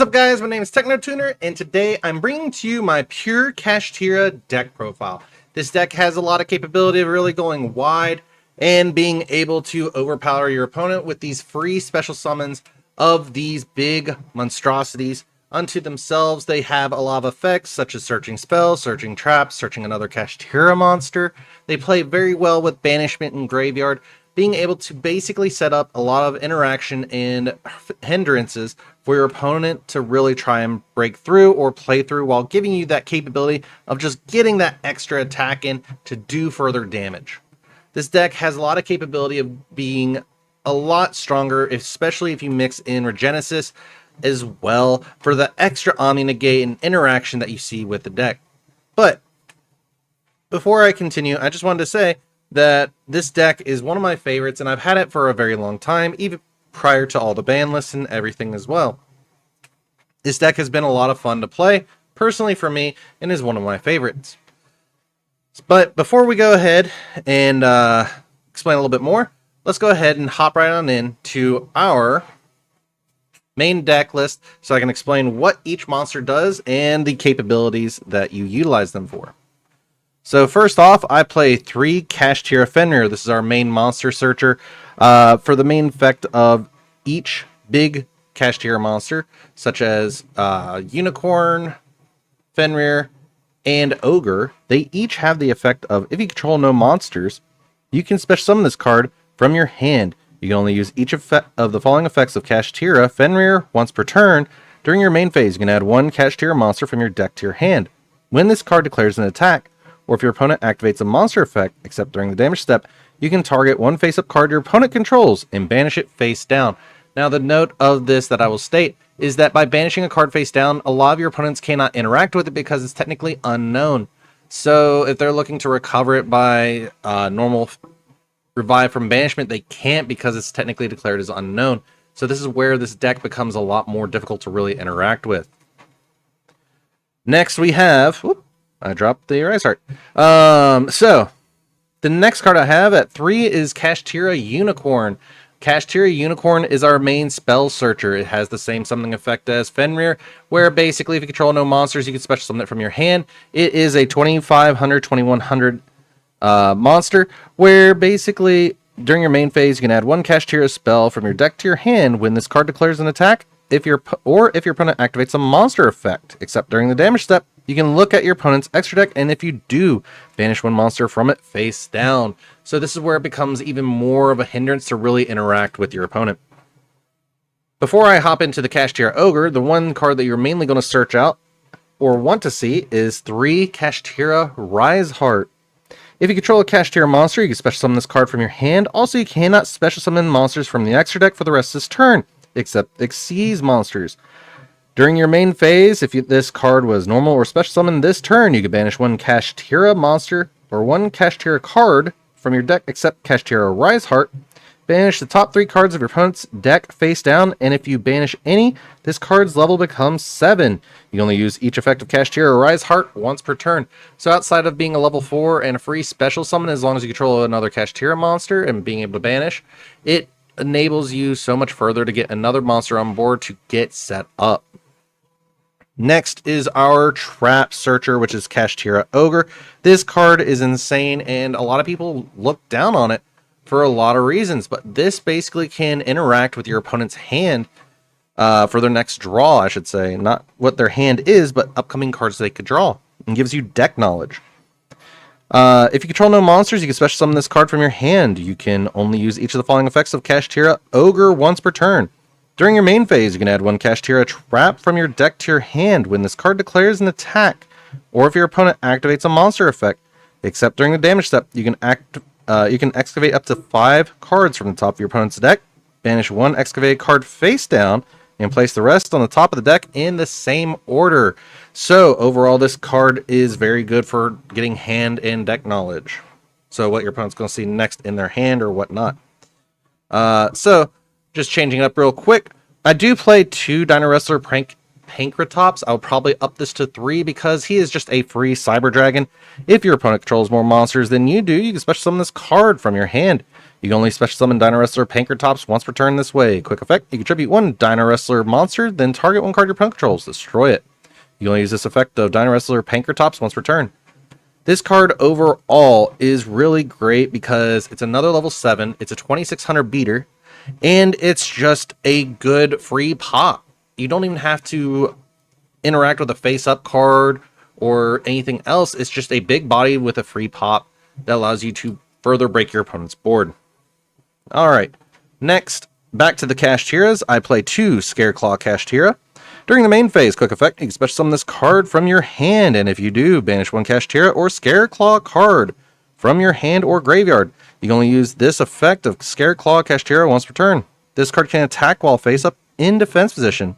What's up, guys? My name is TechnoTuner, and today I'm bringing to you my pure Kashtira deck profile. This deck has a lot of capability of really going wide and being able to overpower your opponent with these free special summons of these big monstrosities. Unto themselves, they have a lot of effects such as searching spells, searching traps, searching another Kashtira monster. They play very well with banishment and graveyard, being able to basically set up a lot of interaction and hindrances for your opponent to really try and break through or play through, while giving you that capability of just getting that extra attack in to do further damage. This deck has a lot of capability of being a lot stronger, especially if you mix in Regenesis as well for the extra Omni Negate and interaction that you see with the deck. But before I continue, I just wanted to say that this deck is one of my favorites, and I've had it for a very long time, even prior to all the ban lists and everything as well. This deck has been a lot of fun to play, personally for me, and is one of my favorites. But before we go ahead and explain a little bit more, let's go ahead and hop right on in to our main deck list so I can explain what each monster does and the capabilities that you utilize them for. So first off, I play 3 Kashtira Fenrir. This is our main monster searcher for the main effect of each big Kashtira monster, such as Unicorn, Fenrir, and Ogre. They each have the effect of, if you control no monsters, you can special summon this card from your hand. You can only use each of the following effects of Kashtira Fenrir once per turn. During your main phase, you can add 1 Kashtira monster from your deck to your hand. When this card declares an attack, or if your opponent activates a monster effect, except during the damage step, you can target 1 face-up card your opponent controls and banish it face down. Now, the note of this that I will state is that by banishing a card face down, a lot of your opponents cannot interact with it because it's technically unknown. So if they're looking to recover it by normal revive from banishment, they can't because it's technically declared as unknown. So this is where this deck becomes a lot more difficult to really interact with. Next we have... Whoop, I dropped the Rise Heart. So the next card I have at 3 is Kashtira Unicorn. Kashtira Unicorn is our main spell searcher. It has the same summoning effect as Fenrir, where basically if you control no monsters, you can special summon it from your hand. It is a 2500, 2100 monster, where basically during your main phase, you can add 1 Kashtira spell from your deck to your hand when this card declares an attack, if your opponent activates a monster effect, except during the damage step. You can look at your opponent's extra deck, and if you do, banish 1 monster from it face down. So this is where it becomes even more of a hindrance to really interact with your opponent. Before I hop into the Kashtira Ogre, the one card that you're mainly going to search out or want to see is 3 Kashtira Rise Heart. If you control a Kashtira monster, you can special summon this card from your hand. Also, you cannot special summon monsters from the extra deck for the rest of this turn, except Xyz monsters. During your main phase, if this card was normal or special summoned this turn, you can banish 1 Kashtira monster or 1 Kashtira card from your deck except Kashtira Rise Heart. Banish the top 3 cards of your opponent's deck face down, and if you banish any, this card's level becomes 7. You can only use each effect of Kashtira Rise Heart once per turn. So outside of being a level 4 and a free special summon, as long as you control another Kashtira monster and being able to banish, it enables you so much further to get another monster on board to get set up. Next is our Trap Searcher, which is Kashtira Ogre. This card is insane, and a lot of people look down on it for a lot of reasons, but this basically can interact with your opponent's hand for their next draw, I should say. Not what their hand is, but upcoming cards they could draw, and gives you deck knowledge. If you control no monsters, you can special summon this card from your hand. You can only use each of the following effects of Kashtira Ogre once per turn. During your main phase, you can add 1 Kashtira Trap from your deck to your hand when this card declares an attack, or if your opponent activates a monster effect. Except during the damage step, you can excavate up to 5 cards from the top of your opponent's deck, banish 1 excavated card face down, and place the rest on the top of the deck in the same order. So overall, this card is very good for getting hand and deck knowledge. So what your opponent's going to see next in their hand or whatnot. So just changing it up real quick, I do play 2 Dino Wrestler Pankratops. I'll probably up this to 3 because he is just a free Cyber Dragon. If your opponent controls more monsters than you do, you can special summon this card from your hand. You can only special summon Dino Wrestler Pankratops once per turn this way. Quick effect, you can tribute one Dino Wrestler monster, then target one card your opponent controls. Destroy it. You only use this effect of Dino Wrestler Pankratops once per turn. This card overall is really great because it's another level 7, it's a 2600 beater, and it's just a good free pop. You don't even have to interact with a face-up card or anything else. It's just a big body with a free pop that allows you to further break your opponent's board. Alright, next, back to the Kashtiras. I play 2 Scareclaw Kashtira. During the main phase, quick effect, you can special summon this card from your hand, and if you do, banish one Kashtira or Scareclaw card from your hand or graveyard. You can only use this effect of Scareclaw Kashtira once per turn. This card can attack while face up in defense position.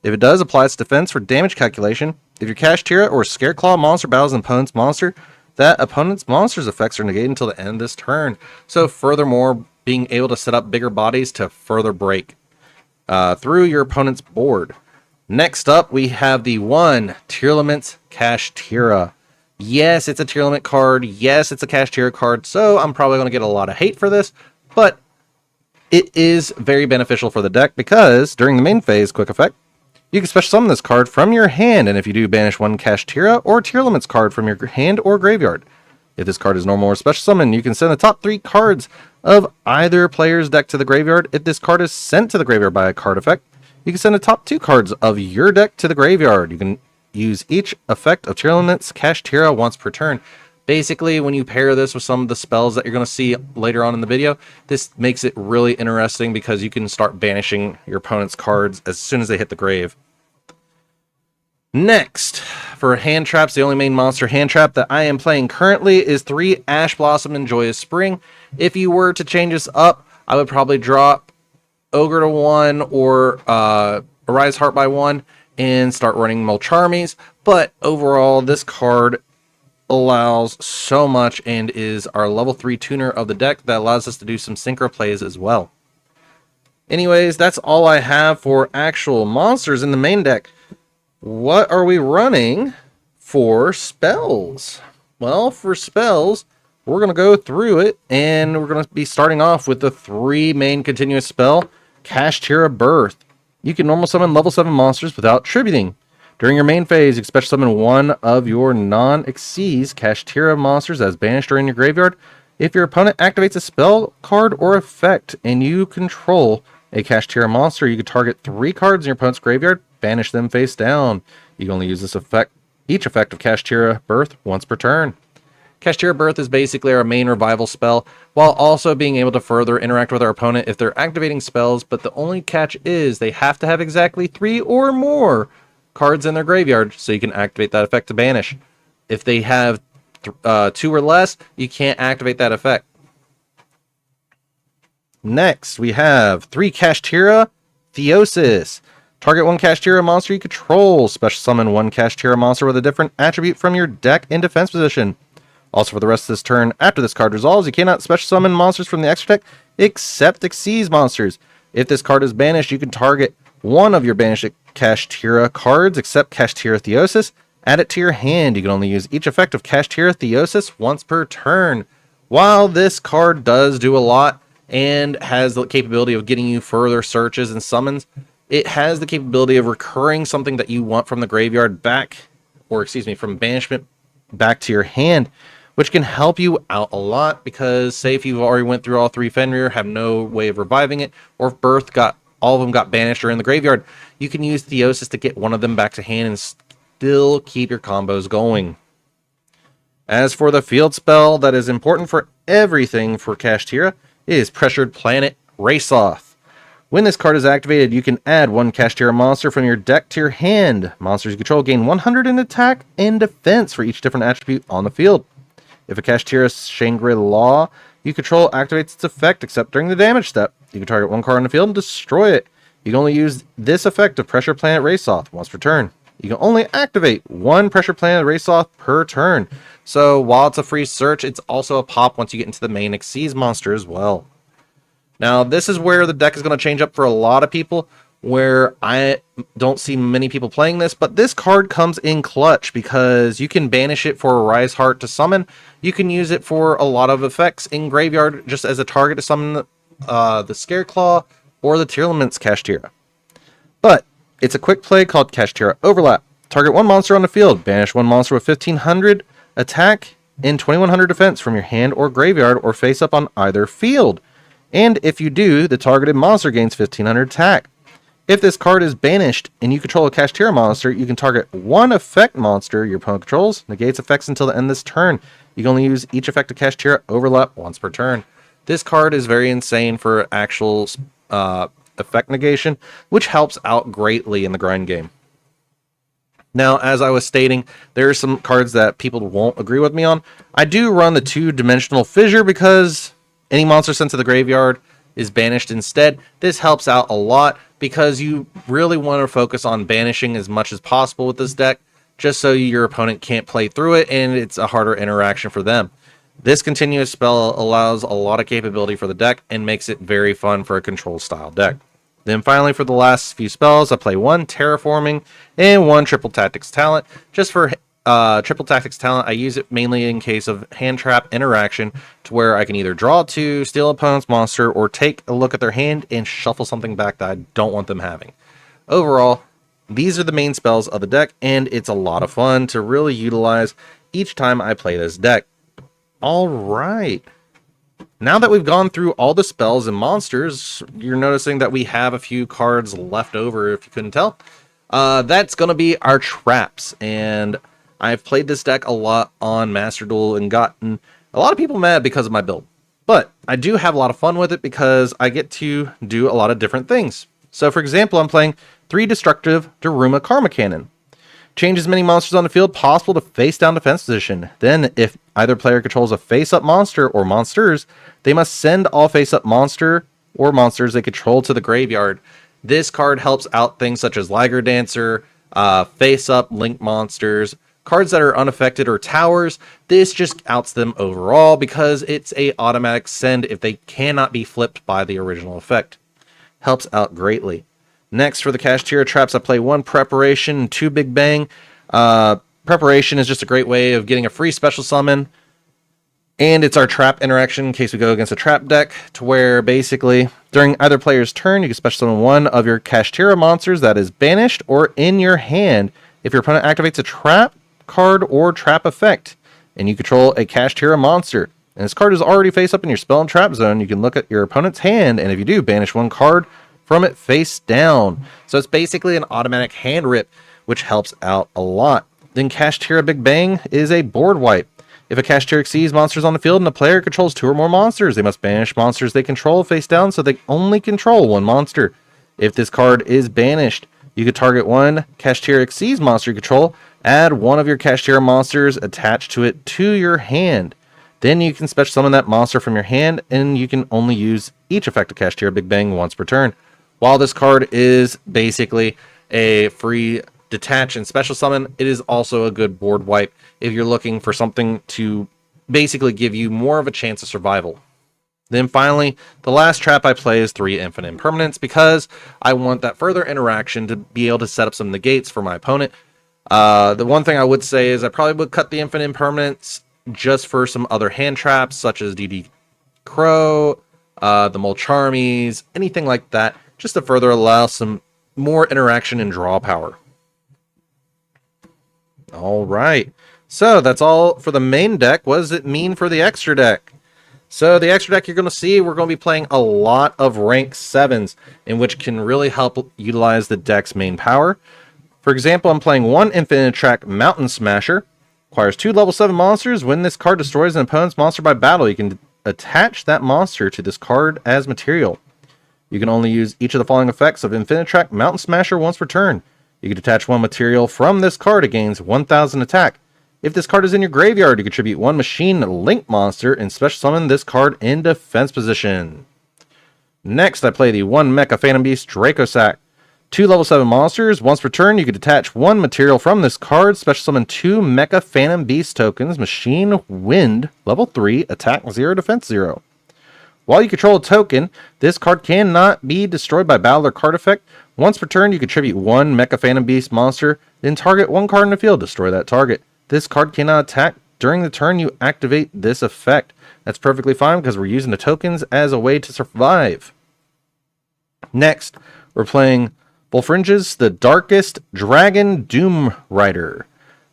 If it does, apply its defense for damage calculation. If your Kashtira or Scareclaw monster battles an opponent's monster, that opponent's monster's effects are negated until the end of this turn. So furthermore, being able to set up bigger bodies to further break through your opponent's board. Next up, we have the 1 Tearlaments Kashtira. Yes, it's a Tearlament card. Yes, it's a Kashtira card. So I'm probably going to get a lot of hate for this, but it is very beneficial for the deck because during the main phase, quick effect, you can special summon this card from your hand, and if you do, banish one Kashtira or Tearlaments card from your hand or graveyard. If this card is normal or special summon, you can send the top 3 cards of either player's deck to the graveyard. If this card is sent to the graveyard by a card effect, you can send the top 2 cards of your deck to the graveyard. You can use each effect of Tearlaments Kashtira once per turn. Basically, when you pair this with some of the spells that you're going to see later on in the video, this makes it really interesting because you can start banishing your opponent's cards as soon as they hit the grave. Next, for hand traps, the only main monster hand trap that I am playing currently is 3 Ash Blossom and Joyous Spring. If you were to change this up, I would probably drop Ogre to 1 or Arise Heart by 1 and start running Mulcharmies. But overall, this card allows so much and is our level 3 tuner of the deck that allows us to do some synchro plays as well. Anyways, that's all I have for actual monsters in the main deck. What are we running for spells? Well, for spells, we're going to go through it, and we're going to be starting off with the 3 main continuous spell, Kashtira Birth. You can normal summon level 7 monsters without tributing. During your main phase, you can special summon one of your non-Xyz Kashtira monsters as banished during your graveyard. If your opponent activates a spell card or effect and you control a Kashtira monster, you can target 3 cards in your opponent's graveyard, banish them face down. You can only use this effect, each effect of Kashtira Birth once per turn. Kashtira Birth is basically our main revival spell, while also being able to further interact with our opponent if they're activating spells, but the only catch is they have to have exactly 3 or more cards in their graveyard so you can activate that effect to banish. If they have 2 or less, you can't activate that effect. Next, we have 3 Kashtira Theosis. Target 1 Kashtira monster you control. Special summon 1 Kashtira monster with a different attribute from your deck in defense position. Also, for the rest of this turn, after this card resolves, you cannot special summon monsters from the extra deck except Xyz monsters. If this card is banished, you can target one of your banished Kashtira cards except Kashtira Theosis. Add it to your hand. You can only use each effect of Kashtira Theosis once per turn. While this card does do a lot and has the capability of getting you further searches and summons, it has the capability of recurring something that you want from the graveyard back, or excuse me, from banishment back to your hand, which can help you out a lot because say if you've already went through all 3 Fenrir, have no way of reviving it, or if all of them got banished or in the graveyard, you can use Theosis to get one of them back to hand and still keep your combos going. As for the field spell that is important for everything for Kashtira, it is Pressured Planet Race-Off. When this card is activated, you can add 1 Kashtira monster from your deck to your hand. Monsters you control gain 100 in attack and defense for each different attribute on the field. If a Kashtira Shangri-La you control activates its effect except during the damage step, you can target 1 card on the field and destroy it. You can only use this effect of Pressure Planet Race-Off once per turn. You can only activate 1 Pressure Planet Race-Off per turn. So while it's a free search, it's also a pop once you get into the main Xyz monster as well. Now, this is where the deck is going to change up for a lot of people. where I don't see many people playing this, but this card comes in clutch because you can banish it for a Rise Heart to summon. You can use it for a lot of effects in Graveyard just as a target to summon the Scareclaw or the Tearlament's Kashtira. But it's a quick play called Kashtira Overlap. Target one monster on the field, banish one monster with 1500 attack and 2100 defense from your hand or graveyard or face up on either field. And if you do, the targeted monster gains 1500 attack. If this card is banished and you control a Kashtira monster, you can target one effect monster your opponent controls, negates effects until the end of this turn. You can only use each effect of Kashtira Overlap once per turn. This card is very insane for actual effect negation, which helps out greatly in the grind game. Now, as I was stating, there are some cards that people won't agree with me on. I do run the 2-dimensional Fissure because any monster sent to the graveyard is banished instead. This helps out a lot because you really want to focus on banishing as much as possible with this deck, just so your opponent can't play through it and it's a harder interaction for them. This continuous spell allows a lot of capability for the deck and makes it very fun for a control style deck. Then finally, for the last few spells, I play one Terraforming and one Triple Tactics Talent. Just for Triple Tactics Talent, I use it mainly in case of hand trap interaction, to where I can either draw 2, steal opponent's monster, or take a look at their hand and shuffle something back that I don't want them having. Overall, these are the main spells of the deck, and it's a lot of fun to really utilize each time I play this deck. All right. Now that we've gone through all the spells and monsters, you're noticing that we have a few cards left over, if you couldn't tell. That's going to be our traps, and I've played this deck a lot on Master Duel and gotten a lot of people mad because of my build. But I do have a lot of fun with it because I get to do a lot of different things. So for example, I'm playing 3 Destructive Daruma Karma Cannon. Change as many monsters on the field possible to face down defense position. Then, if either player controls a face-up monster or monsters, they must send all face-up monster or monsters they control to the graveyard. This card helps out things such as Liger Dancer, face-up link monsters, cards that are unaffected, or towers. This just outs them overall because it's a automatic send if they cannot be flipped by the original effect. Helps out greatly. Next, for the Kashtira traps, I play 1 Preparation and 2 Big Bang. Preparation is just a great way of getting a free special summon, and it's our trap interaction in case we go against a trap deck, to where basically during either player's turn, you can special summon one of your Kashtira monsters that is banished or in your hand if your opponent activates a trap card or trap effect, and you control a Kashtira monster. And this card is already face up in your spell and trap zone. You can look at your opponent's hand, and if you do, banish 1 card from it face down. So it's basically an automatic hand rip, which helps out a lot. Then Kashtira Big Bang is a board wipe. If a Kashtira exceeds monsters on the field and the player controls 2 or more monsters, they must banish monsters they control face down so they only control 1 monster. If this card is banished, you can target 1 Kashtira exceeds monster you control, add 1 of your Kashtira monsters attached to it to your hand. Then you can special summon that monster from your hand, and you can only use each effect of Kashtira Big Bang once per turn. While this card is basically a free detach and special summon, it is also a good board wipe if you're looking for something to basically give you more of a chance of survival. Then finally, the last trap I play is 3 Infinite Impermanence because I want that further interaction to be able to set up some negates for my opponent. The one thing I would say is I probably would cut the Infinite Impermanence just for some other hand traps such as DD Crow, the Mulcharmies, anything like that, just to further allow some more interaction and draw power. All right, so that's all for the main deck. What does it mean for the extra deck? So the extra deck you're going to see, we're going to be playing a lot of rank 7s, in which can really help utilize the deck's main power. For example, I'm playing 1 Infinite Track Mountain Smasher. Acquires 2 level 7 monsters. When this card destroys an opponent's monster by battle, you can attach that monster to this card as material. You can only use each of the following effects of Infinite Track Mountain Smasher once per turn. You can detach 1 material from this card. It gains 1000 attack. If this card is in your graveyard, you contribute 1 Machine Link monster and special summon this card in defense position. Next, I play the 1 Mecha Phantom Beast Dracosack. 2 level 7 monsters. Once per turn, you can detach 1 material from this card, special summon 2 Mecha Phantom Beast tokens, Machine Wind, level 3, attack 0, defense 0. While you control a token, this card cannot be destroyed by battle or card effect. Once per turn, you contribute one Mecha Phantom Beast monster, then target one card in the field, destroy that target. This card cannot attack during the turn you activate this effect. That's perfectly fine because we're using the tokens as a way to survive. Next, we're playing Bullfringes, the Darkest Dragon Doom Rider.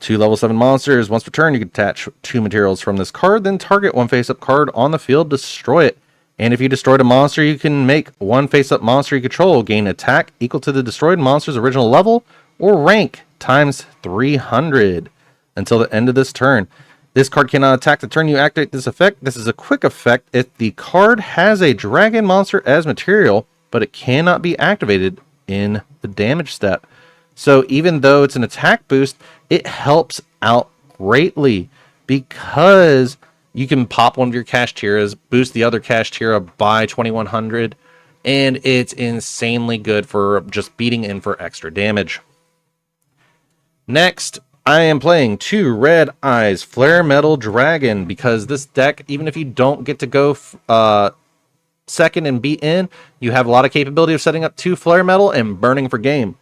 2 level 7 monsters. Once per turn, you can attach 2 materials from this card, then target one face-up card on the field, destroy it. And if you destroyed a monster, you can make one face-up monster you control gain attack equal to the destroyed monster's original level or rank times 300 until the end of this turn. This card cannot attack the turn you activate this effect. This is a quick effect if the card has a dragon monster as material, but it cannot be activated in the damage step. So even though it's an attack boost, it helps out greatly because you can pop one of your Kashtiras, boost the other Kashtira by 2100, and it's insanely good for just beating in for extra damage. Next, I am playing 2 Red Eyes Flare Metal Dragon because this deck, even if you don't get to go second and beat in, you have a lot of capability of setting up 2 Flare Metal and burning for game.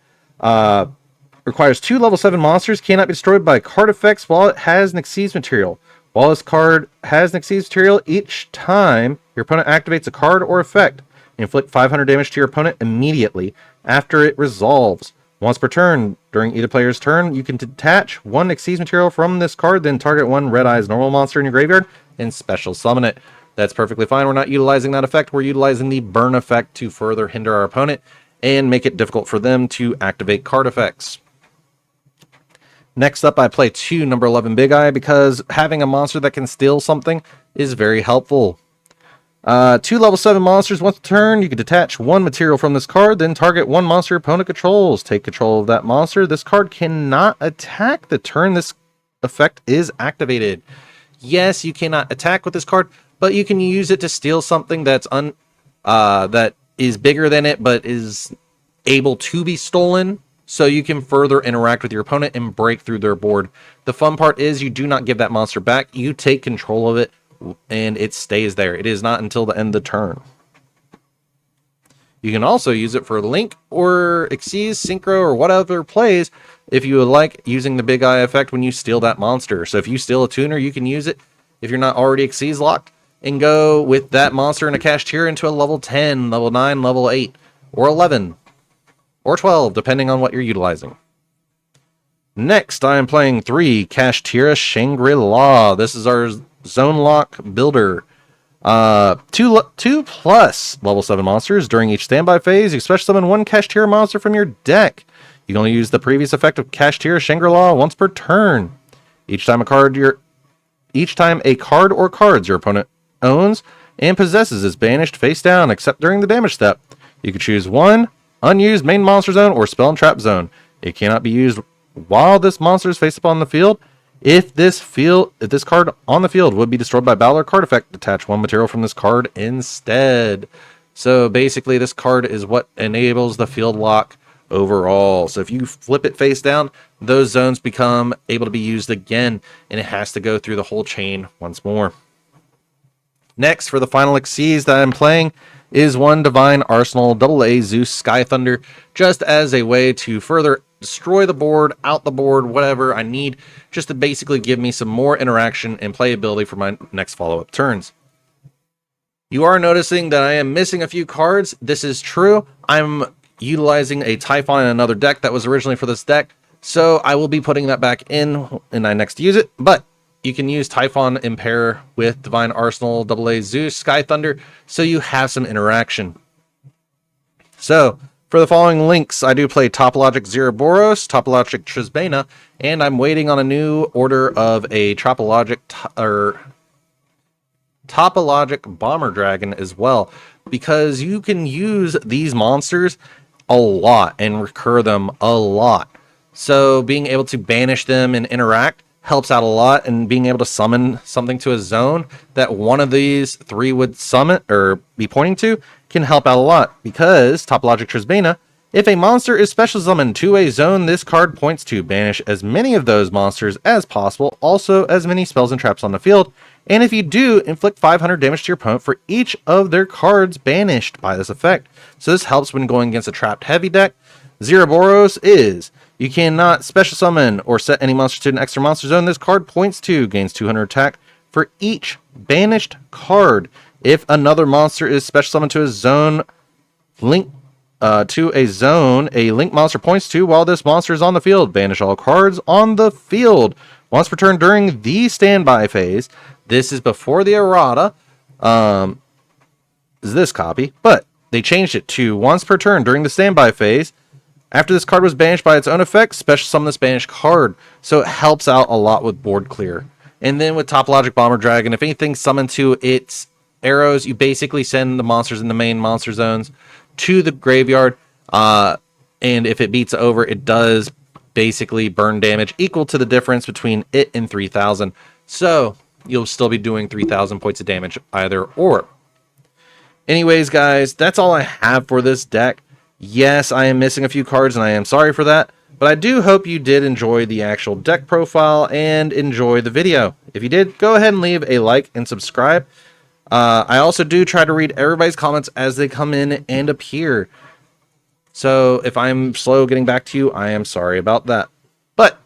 Requires 2 level 7 monsters, cannot be destroyed by card effects while it has an Exceeds material. While this card has an Exceeds material, each time your opponent activates a card or effect, inflict 500 damage to your opponent immediately after it resolves. Once per turn, during either player's turn, you can detach 1 Exceeds material from this card, then target 1 Red Eyes normal monster in your graveyard and special summon it. That's perfectly fine. We're not utilizing that effect. We're utilizing the burn effect to further hinder our opponent and make it difficult for them to activate card effects. Next up, I play 2 number 11 Big Eye because having a monster that can steal something is very helpful. 2 level 7 monsters. Once per turn, you can detach 1 material from this card, then target 1 monster opponent controls. Take control of that monster. This card cannot attack the turn this effect is activated. Yes, you cannot attack with this card, but you can use it to steal something that's that is bigger than it, but is able to be stolen. So you can further interact with your opponent and break through their board. The fun part is you do not give that monster back. You take control of it, and it stays there. It is not until the end of the turn. You can also use it for Link or Xyz, Synchro, or whatever plays if you would like, using the Big Eye effect when you steal that monster. So if you steal a tuner, you can use it if you're not already Xyz locked and go with that monster and a Kashtira into a level 10, level 9, level 8, or 11. Or 12, depending on what you're utilizing. Next, I am playing 3 Kashtira Shangri-La. This is our Zone Lock builder. 2 plus level 7 monsters. During each standby phase, you special summon 1 Kashtira monster from your deck. You can only use the previous effect of Kashtira Shangri-La once per turn. Each time a card or cards your opponent owns and possesses is banished face down, except during the damage step. You can choose 1 unused main monster zone or spell and trap zone. It cannot be used while this monster is face up on the field. If this card on the field would be destroyed by battle or card effect, detach 1 material from this card instead. So basically, this card is what enables the field lock overall. So if you flip it face down, those zones become able to be used again, and it has to go through the whole chain once more. Next, for the final Xyz that I'm playing, is 1 Divine Arsenal AA Zeus Sky Thunder, just as a way to further destroy the board, out the board, whatever I need, just to basically give me some more interaction and playability for my next follow-up turns. You are noticing that I am missing a few cards. This is true. I'm utilizing a Typhon in another deck that was originally for this deck, so I will be putting that back in when I next use it, but you can use Typhon in pair with Divine Arsenal, AA Zeus, Sky Thunder, so you have some interaction. So, for the following links, I do play Topologic Zeroboros, Topologic Trisbana, and I'm waiting on a new order of a Topologic Bomber Dragon as well, because you can use these monsters a lot and recur them a lot. So, being able to banish them and interact helps out a lot, and being able to summon something to a zone that one of these 3 would summon or be pointing to can help out a lot, because Topologic Trisbana, if a monster is special summoned to a zone this card points to, banish as many of those monsters as possible, also as many spells and traps on the field, And if you do, inflict 500 damage to your opponent for each of their cards banished by this effect. So this helps when going against a trapped heavy deck. Zeroboros is, you cannot special summon or set any monster to an extra monster zone this card points to, gains 200 attack for each banished card. If another monster is special summoned to a zone linked to a zone a link monster points to while this monster is on the field, banish all cards on the field once per turn during the standby phase. This is before the errata, is this copy, but they changed it to once per turn during the standby phase. After this card was banished by its own effect, special summon this banished card. So it helps out a lot with board clear. And then with Topologic Bomber Dragon, if anything's summoned to its arrows, you basically send the monsters in the main monster zones to the graveyard. And if it beats over, it does basically burn damage equal to the difference between it and 3,000. So you'll still be doing 3,000 points of damage either or. Anyways, guys, that's all I have for this deck. Yes, I am missing a few cards, and I am sorry for that. But I do hope you did enjoy the actual deck profile and enjoy the video. If you did, go ahead and leave a like and subscribe. I also do try to read everybody's comments as they come in and appear. So if I'm slow getting back to you, I am sorry about that. But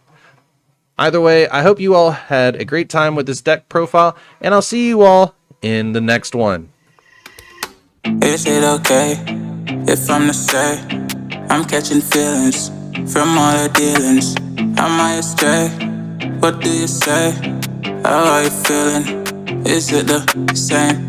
either way, I hope you all had a great time with this deck profile, and I'll see you all in the next one. Is it okay if I'm to say I'm catching feelings from all the dealings? Am I astray? What do you say? How are you feeling? Is it the same?